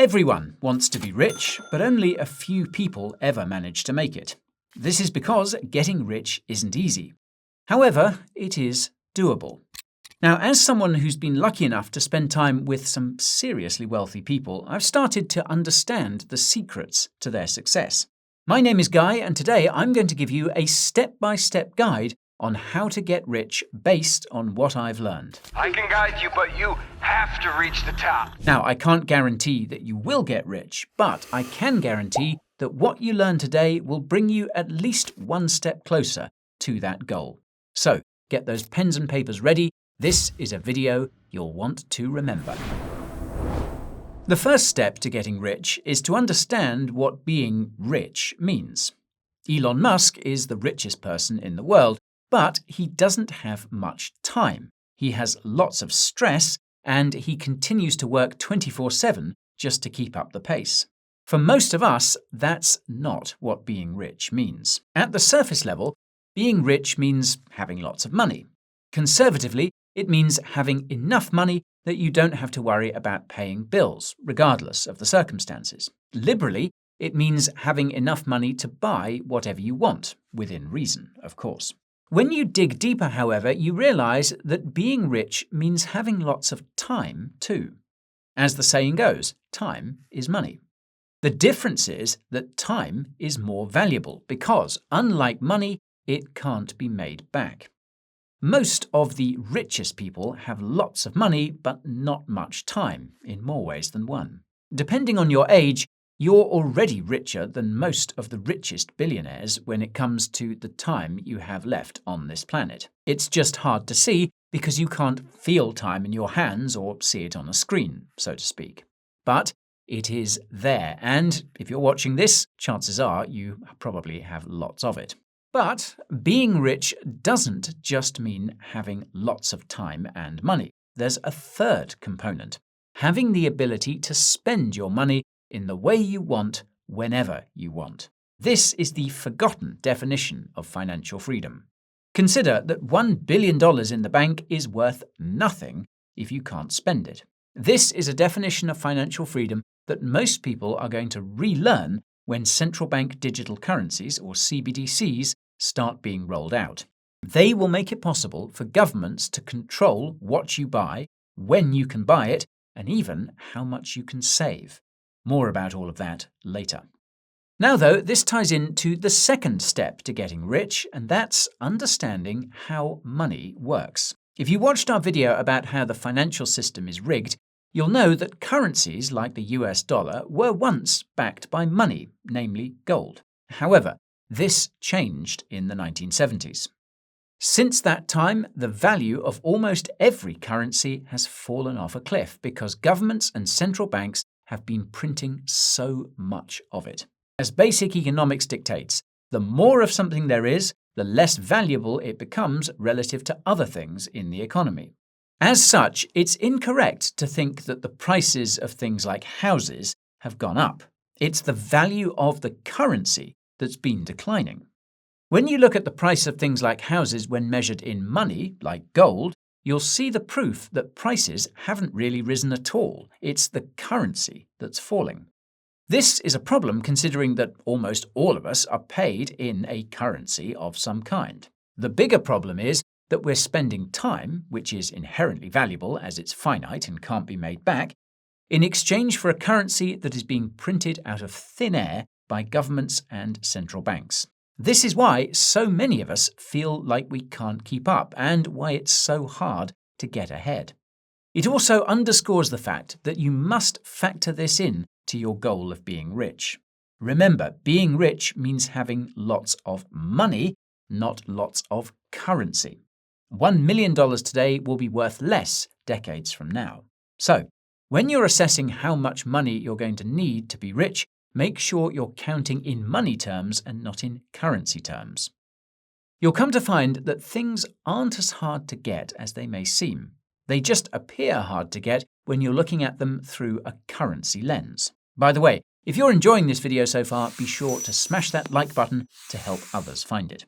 Everyone wants to be rich, but only a few people ever manage to make it. This is because getting rich isn't easy. However, it is doable. Now, as someone who's been lucky enough to spend time with some seriously wealthy people, I've started to understand the secrets to their success. My name is Guy, and today I'm going to give you a step-by-step guide on how to get rich based on what I've learned. I can guide you, but you have to reach the top. Now, I can't guarantee that you will get rich, but I can guarantee that what you learn today will bring you at least one step closer to that goal. So, get those pens and papers ready. This is a video you'll want to remember. The first step to getting rich is to understand what being rich means. Elon Musk is the richest person in the world, but he doesn't have much time. He has lots of stress, and he continues to work 24/7 just to keep up the pace. For most of us, that's not what being rich means. At the surface level, being rich means having lots of money. Conservatively, it means having enough money that you don't have to worry about paying bills, regardless of the circumstances. Liberally, it means having enough money to buy whatever you want, within reason, of course. When you dig deeper, however, you realize that being rich means having lots of time too. As the saying goes, time is money. The difference is that time is more valuable because, unlike money, it can't be made back. Most of the richest people have lots of money but not much time, in more ways than one. Depending on your age, you're already richer than most of the richest billionaires when it comes to the time you have left on this planet. It's just hard to see because you can't feel time in your hands or see it on a screen, so to speak. But it is there, and if you're watching this, chances are you probably have lots of it. But being rich doesn't just mean having lots of time and money. There's a third component: having the ability to spend your money in the way you want, whenever you want. This is the forgotten definition of financial freedom. Consider that $1 billion in the bank is worth nothing if you can't spend it. This is a definition of financial freedom that most people are going to relearn when central bank digital currencies, or CBDCs, start being rolled out. They will make it possible for governments to control what you buy, when you can buy it, and even how much you can save. More about all of that later. Now, though, this ties into the second step to getting rich, and that's understanding how money works. If you watched our video about how the financial system is rigged, you'll know that currencies like the US dollar were once backed by money, namely gold. However, this changed in the 1970s. Since that time, the value of almost every currency has fallen off a cliff because governments and central banks have been printing so much of it. As basic economics dictates, the more of something there is, the less valuable it becomes relative to other things in the economy. As such, it's incorrect to think that the prices of things like houses have gone up. It's the value of the currency that's been declining. When you look at the price of things like houses when measured in money, like gold, you'll see the proof that prices haven't really risen at all. It's the currency that's falling. This is a problem considering that almost all of us are paid in a currency of some kind. The bigger problem is that we're spending time, which is inherently valuable as it's finite and can't be made back, in exchange for a currency that is being printed out of thin air by governments and central banks. This is why so many of us feel like we can't keep up and why it's so hard to get ahead. It also underscores the fact that you must factor this in to your goal of being rich. Remember, being rich means having lots of money, not lots of currency. $1 million today will be worth less decades from now. So, when you're assessing how much money you're going to need to be rich, make sure you're counting in money terms and not in currency terms. You'll come to find that things aren't as hard to get as they may seem. They just appear hard to get when you're looking at them through a currency lens. By the way, if you're enjoying this video so far, be sure to smash that like button to help others find it.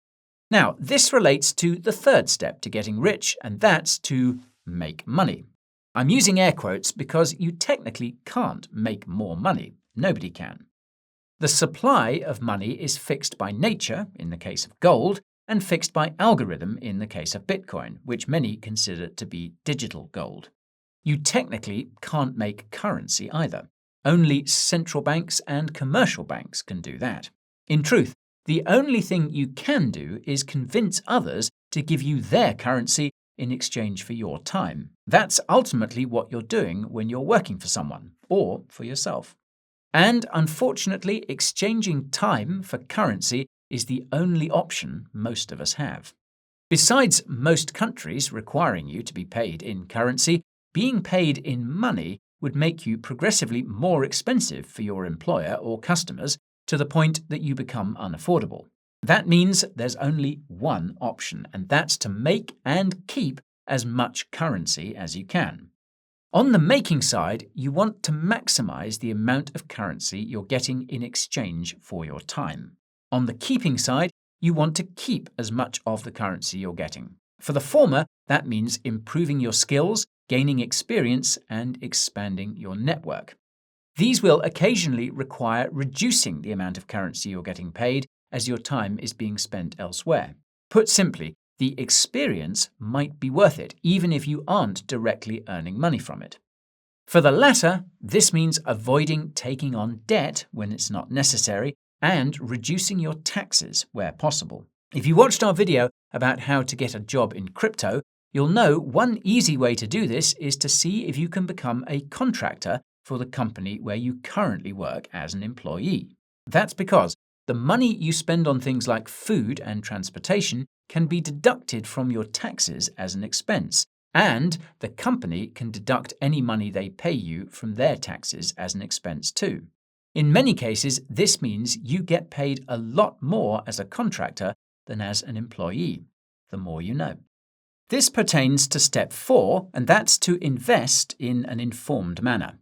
Now, this relates to the third step to getting rich, and that's to make money. I'm using air quotes because you technically can't make more money. Nobody can. The supply of money is fixed by nature, in the case of gold, and fixed by algorithm in the case of Bitcoin, which many consider to be digital gold. You technically can't make currency either. Only central banks and commercial banks can do that. In truth, the only thing you can do is convince others to give you their currency in exchange for your time. That's ultimately what you're doing when you're working for someone, or for yourself. And unfortunately, exchanging time for currency is the only option most of us have. Besides most countries requiring you to be paid in currency, being paid in money would make you progressively more expensive for your employer or customers to the point that you become unaffordable. That means there's only one option, and that's to make and keep as much currency as you can. On the making side, you want to maximize the amount of currency you're getting in exchange for your time. On the keeping side, you want to keep as much of the currency you're getting. For the former, that means improving your skills, gaining experience, and expanding your network. These will occasionally require reducing the amount of currency you're getting paid as your time is being spent elsewhere. Put simply, the experience might be worth it, even if you aren't directly earning money from it. For the latter, this means avoiding taking on debt when it's not necessary and reducing your taxes where possible. If you watched our video about how to get a job in crypto, you'll know one easy way to do this is to see if you can become a contractor for the company where you currently work as an employee. That's because the money you spend on things like food and transportation can be deducted from your taxes as an expense, and the company can deduct any money they pay you from their taxes as an expense too. In many cases, this means you get paid a lot more as a contractor than as an employee. The more you know. This pertains to step 4, and that's to invest in an informed manner.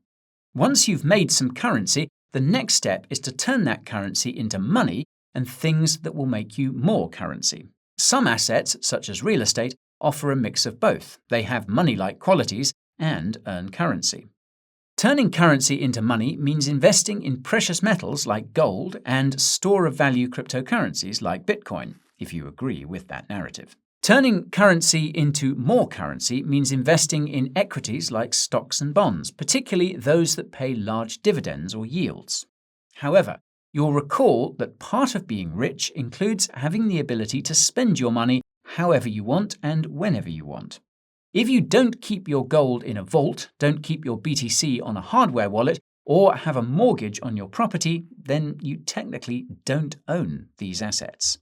Once you've made some currency, the next step is to turn that currency into money and things that will make you more currency. Some assets, such as real estate, offer a mix of both. They have money-like qualities and earn currency. Turning currency into money means investing in precious metals like gold and store-of-value cryptocurrencies like Bitcoin, if you agree with that narrative. Turning currency into more currency means investing in equities like stocks and bonds, particularly those that pay large dividends or yields. However, you'll recall that part of being rich includes having the ability to spend your money however you want and whenever you want. If you don't keep your gold in a vault, don't keep your BTC on a hardware wallet, or have a mortgage on your property, then you technically don't own these assets.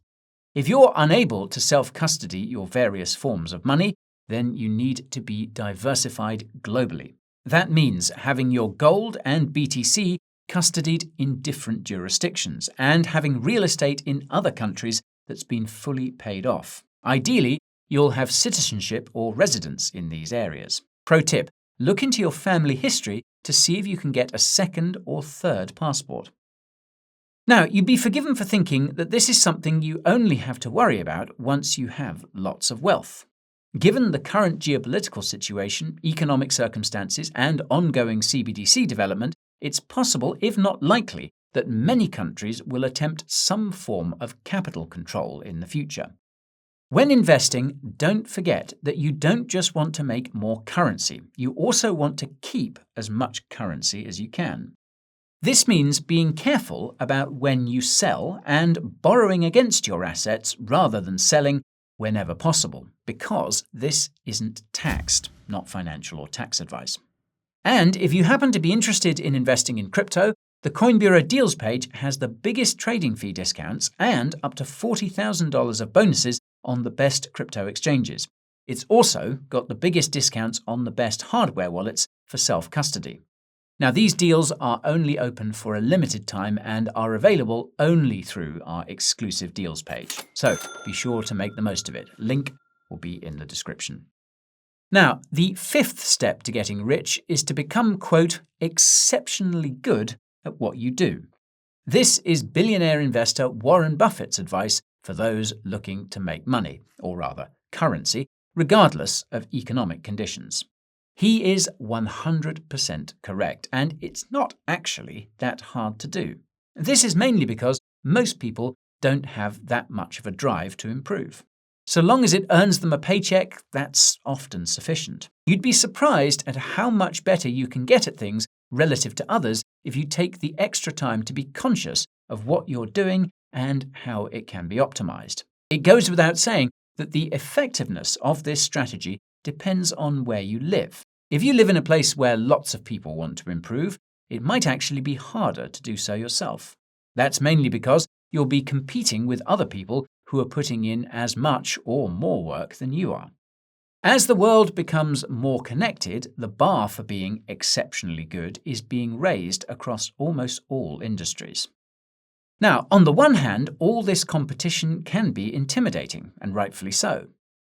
If you're unable to self-custody your various forms of money, then you need to be diversified globally. That means having your gold and BTC custodied in different jurisdictions and having real estate in other countries that's been fully paid off. Ideally, you'll have citizenship or residence in these areas. Pro tip, look into your family history to see if you can get a second or third passport. Now, you'd be forgiven for thinking that this is something you only have to worry about once you have lots of wealth. Given the current geopolitical situation, economic circumstances, and ongoing CBDC development, it's possible, if not likely, that many countries will attempt some form of capital control in the future. When investing, don't forget that you don't just want to make more currency, you also want to keep as much currency as you can. This means being careful about when you sell and borrowing against your assets rather than selling whenever possible, because this isn't taxed, not financial or tax advice. And if you happen to be interested in investing in crypto, the Coin Bureau Deals page has the biggest trading fee discounts and up to $40,000 of bonuses on the best crypto exchanges. It's also got the biggest discounts on the best hardware wallets for self-custody. Now, these deals are only open for a limited time and are available only through our exclusive deals page. So be sure to make the most of it. Link will be in the description. Now, the 5th step to getting rich is to become, quote, exceptionally good at what you do. This is billionaire investor Warren Buffett's advice for those looking to make money, or rather, currency, regardless of economic conditions. He is 100% correct, and it's not actually that hard to do. This is mainly because most people don't have that much of a drive to improve. So long as it earns them a paycheck, that's often sufficient. You'd be surprised at how much better you can get at things relative to others if you take the extra time to be conscious of what you're doing and how it can be optimized. It goes without saying that the effectiveness of this strategy depends on where you live. If you live in a place where lots of people want to improve, it might actually be harder to do so yourself. That's mainly because you'll be competing with other people who are putting in as much or more work than you are. As the world becomes more connected, the bar for being exceptionally good is being raised across almost all industries. Now, on the one hand, all this competition can be intimidating, and rightfully so.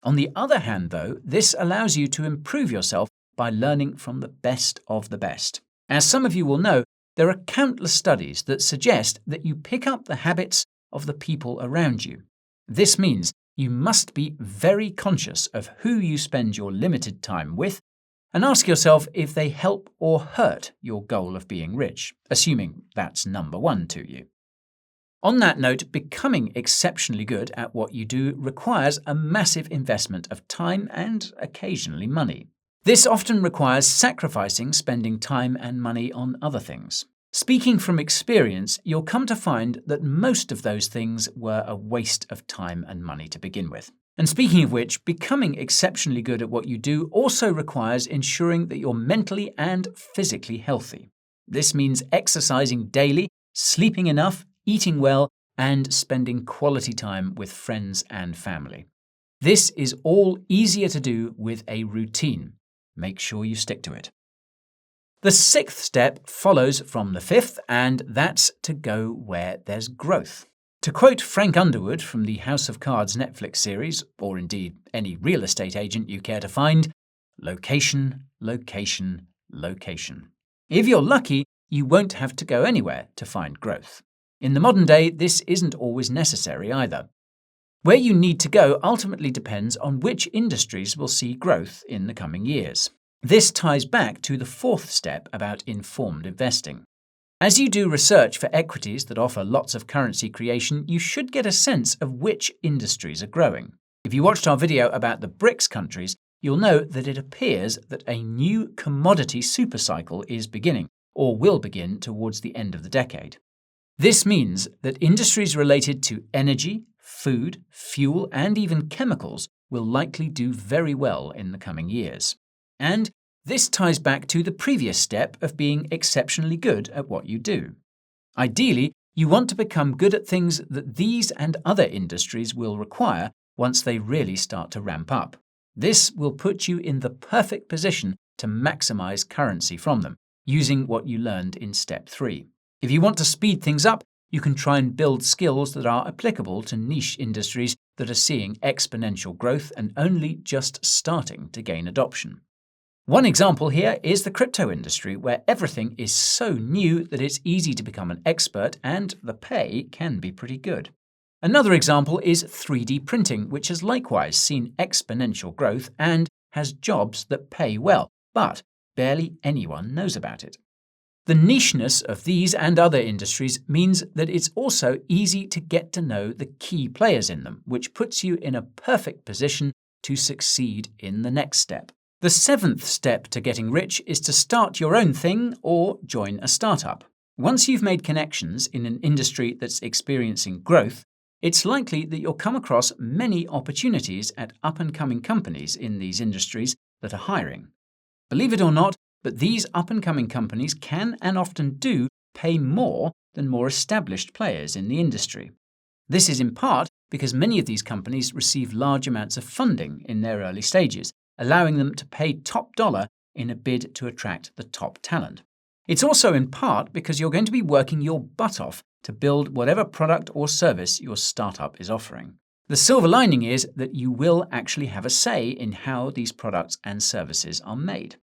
On the other hand, though, this allows you to improve yourself by learning from the best of the best. As some of you will know, there are countless studies that suggest that you pick up the habits of the people around you. This means you must be very conscious of who you spend your limited time with and ask yourself if they help or hurt your goal of being rich, assuming that's number one to you. On that note, becoming exceptionally good at what you do requires a massive investment of time and occasionally money. This often requires sacrificing spending time and money on other things. Speaking from experience, you'll come to find that most of those things were a waste of time and money to begin with. And speaking of which, becoming exceptionally good at what you do also requires ensuring that you're mentally and physically healthy. This means exercising daily, sleeping enough, eating well, and spending quality time with friends and family. This is all easier to do with a routine. Make sure you stick to it. The sixth step follows from the fifth, and that's to go where there's growth. To quote Frank Underwood from the House of Cards Netflix series, or indeed any real estate agent you care to find, location, location, location. If you're lucky, you won't have to go anywhere to find growth. In the modern day, this isn't always necessary either. Where you need to go ultimately depends on which industries will see growth in the coming years. This ties back to the fourth step about informed investing. As you do research for equities that offer lots of currency creation, you should get a sense of which industries are growing. If you watched our video about the BRICS countries, you'll know that it appears that a new commodity supercycle is beginning, or will begin towards the end of the decade. This means that industries related to energy, food, fuel, and even chemicals will likely do very well in the coming years. And this ties back to the previous step of being exceptionally good at what you do. Ideally, you want to become good at things that these and other industries will require once they really start to ramp up. This will put you in the perfect position to maximize currency from them, using what you learned in step 3. If you want to speed things up, you can try and build skills that are applicable to niche industries that are seeing exponential growth and only just starting to gain adoption. One example here is the crypto industry, where everything is so new that it's easy to become an expert and the pay can be pretty good. Another example is 3D printing, which has likewise seen exponential growth and has jobs that pay well, but barely anyone knows about it. The nicheness of these and other industries means that it's also easy to get to know the key players in them, which puts you in a perfect position to succeed in the next step. The seventh step to getting rich is to start your own thing or join a startup. Once you've made connections in an industry that's experiencing growth, it's likely that you'll come across many opportunities at up-and-coming companies in these industries that are hiring. Believe it or not, but these up-and-coming companies can and often do pay more than more established players in the industry. This is in part because many of these companies receive large amounts of funding in their early stages, allowing them to pay top dollar in a bid to attract the top talent. It's also in part because you're going to be working your butt off to build whatever product or service your startup is offering. The silver lining is that you will actually have a say in how these products and services are made.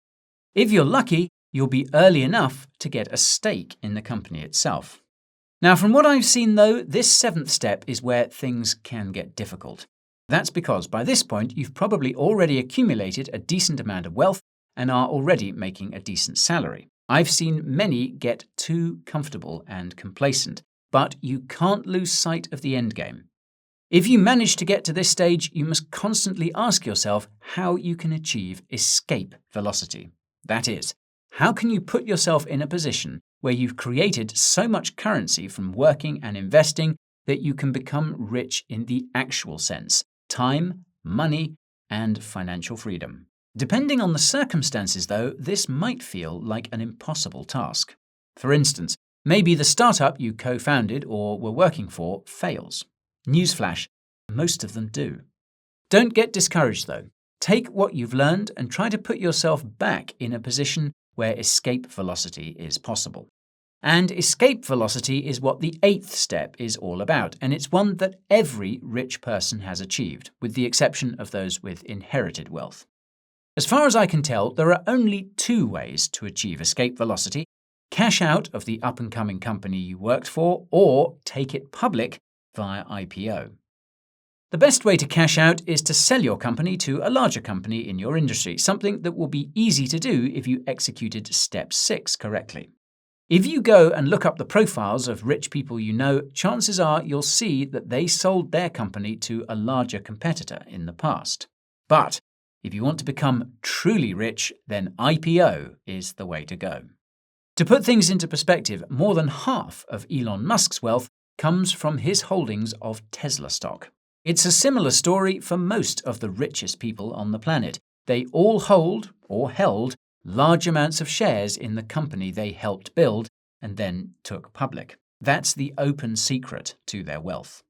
If you're lucky, you'll be early enough to get a stake in the company itself. Now, from what I've seen though, this seventh step is where things can get difficult. That's because by this point, you've probably already accumulated a decent amount of wealth and are already making a decent salary. I've seen many get too comfortable and complacent, but you can't lose sight of the end game. If you manage to get to this stage, you must constantly ask yourself how you can achieve escape velocity. That is, how can you put yourself in a position where you've created so much currency from working and investing that you can become rich in the actual sense: time, money, and financial freedom. Depending on the circumstances, though, this might feel like an impossible task. For instance, maybe the startup you co-founded or were working for fails. Newsflash, most of them do. Don't get discouraged, though. Take what you've learned and try to put yourself back in a position where escape velocity is possible. And escape velocity is what the 8th step is all about, and it's one that every rich person has achieved, with the exception of those with inherited wealth. As far as I can tell, there are only 2 ways to achieve escape velocity: cash out of the up-and-coming company you worked for, or take it public via IPO. The best way to cash out is to sell your company to a larger company in your industry, something that will be easy to do if you executed step 6 correctly. If you go and look up the profiles of rich people you know, chances are you'll see that they sold their company to a larger competitor in the past. But if you want to become truly rich, then IPO is the way to go. To put things into perspective, more than half of Elon Musk's wealth comes from his holdings of Tesla stock. It's a similar story for most of the richest people on the planet. They all hold, or held, large amounts of shares in the company they helped build and then took public. That's the open secret to their wealth.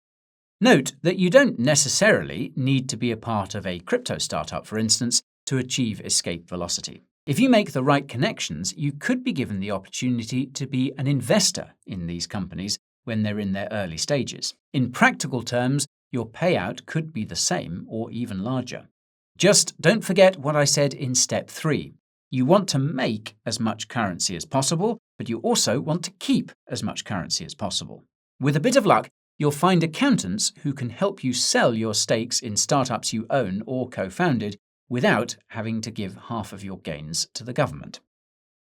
Note that you don't necessarily need to be a part of a crypto startup, for instance, to achieve escape velocity. If you make the right connections, you could be given the opportunity to be an investor in these companies when they're in their early stages. In practical terms, your payout could be the same or even larger. Just don't forget what I said in step 3. You want to make as much currency as possible, but you also want to keep as much currency as possible. With a bit of luck, you'll find accountants who can help you sell your stakes in startups you own or co-founded without having to give half of your gains to the government.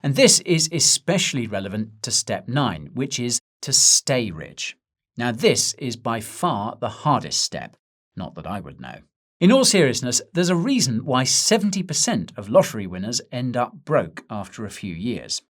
And this is especially relevant to step 9, which is to stay rich. Now, this is by far the hardest step, not that I would know. In all seriousness, there's a reason why 70% of lottery winners end up broke after a few years.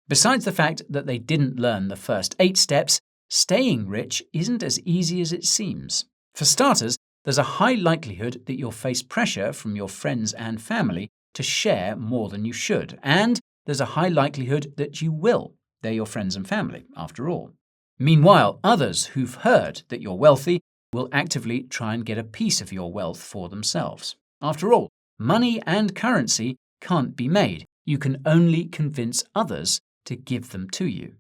Besides the fact that they didn't learn the first 8 steps, staying rich isn't as easy as it seems. For starters, there's a high likelihood that you'll face pressure from your friends and family to share more than you should, and there's a high likelihood that you will. They're your friends and family, after all. Meanwhile, others who've heard that you're wealthy will actively try and get a piece of your wealth for themselves. After all, money and currency can't be made. You can only convince others to give them to you.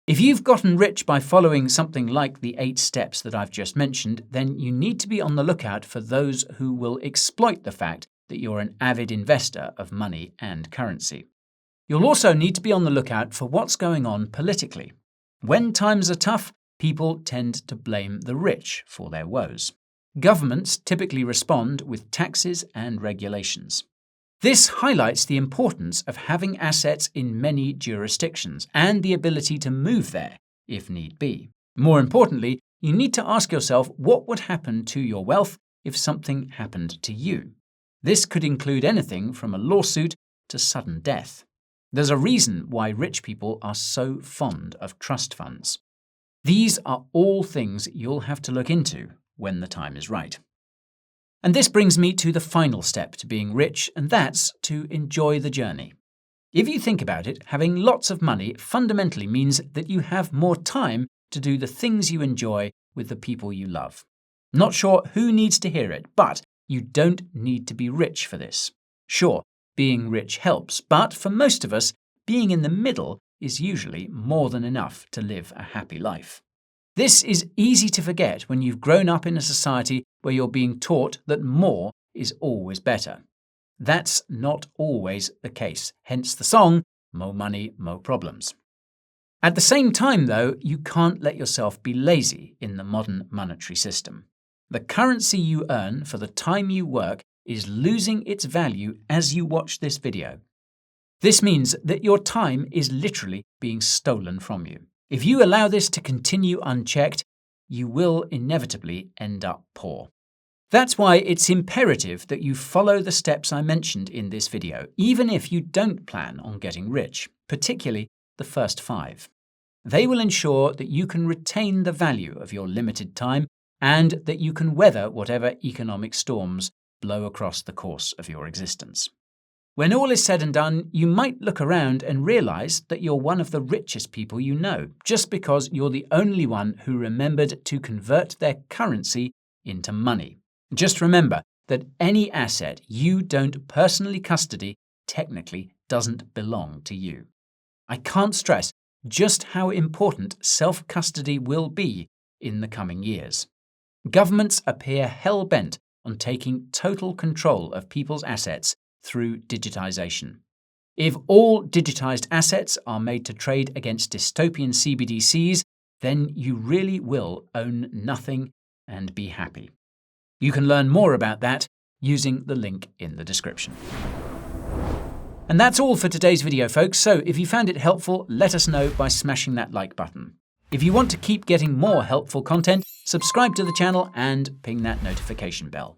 If you've gotten rich by following something like the 8 steps that I've just mentioned, then you need to be on the lookout for those who will exploit the fact that you're an avid investor of money and currency. You'll also need to be on the lookout for what's going on politically. When times are tough, people tend to blame the rich for their woes. Governments typically respond with taxes and regulations. This highlights the importance of having assets in many jurisdictions and the ability to move there, if need be. More importantly, you need to ask yourself what would happen to your wealth if something happened to you. This could include anything from a lawsuit to sudden death. There's a reason why rich people are so fond of trust funds. These are all things you'll have to look into when the time is right. And this brings me to the final step to being rich, and that's to enjoy the journey. If you think about it, having lots of money fundamentally means that you have more time to do the things you enjoy with the people you love. Not sure who needs to hear it, but you don't need to be rich for this. Sure, being rich helps, but for most of us, being in the middle is usually more than enough to live a happy life. This is easy to forget when you've grown up in a society where you're being taught that more is always better. That's not always the case, hence the song, "Mo money, mo problems." At the same time, though, you can't let yourself be lazy in the modern monetary system. The currency you earn for the time you work is losing its value as you watch this video. This means that your time is literally being stolen from you. If you allow this to continue unchecked, you will inevitably end up poor. That's why it's imperative that you follow the steps I mentioned in this video, even if you don't plan on getting rich, particularly the first 5. They will ensure that you can retain the value of your limited time and that you can weather whatever economic storms blow across the course of your existence. When all is said and done, you might look around and realize that you're one of the richest people you know, just because you're the only one who remembered to convert their currency into money. Just remember that any asset you don't personally custody technically doesn't belong to you. I can't stress just how important self-custody will be in the coming years. Governments appear hell-bent on taking total control of people's assets through digitization. If all digitized assets are made to trade against dystopian CBDCs, then you really will own nothing and be happy. You can learn more about that using the link in the description. And that's all for today's video, folks, so if you found it helpful, let us know by smashing that like button. If you want to keep getting more helpful content, subscribe to the channel and ping that notification bell.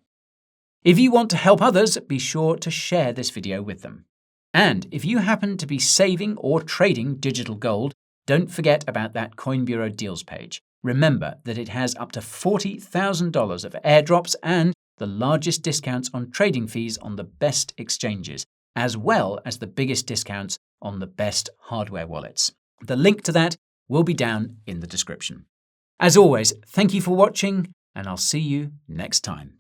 If you want to help others, be sure to share this video with them. And if you happen to be saving or trading digital gold, don't forget about that Coin Bureau deals page. Remember that it has up to $40,000 of airdrops and the largest discounts on trading fees on the best exchanges, as well as the biggest discounts on the best hardware wallets. The link to that will be down in the description. As always, thank you for watching, and I'll see you next time.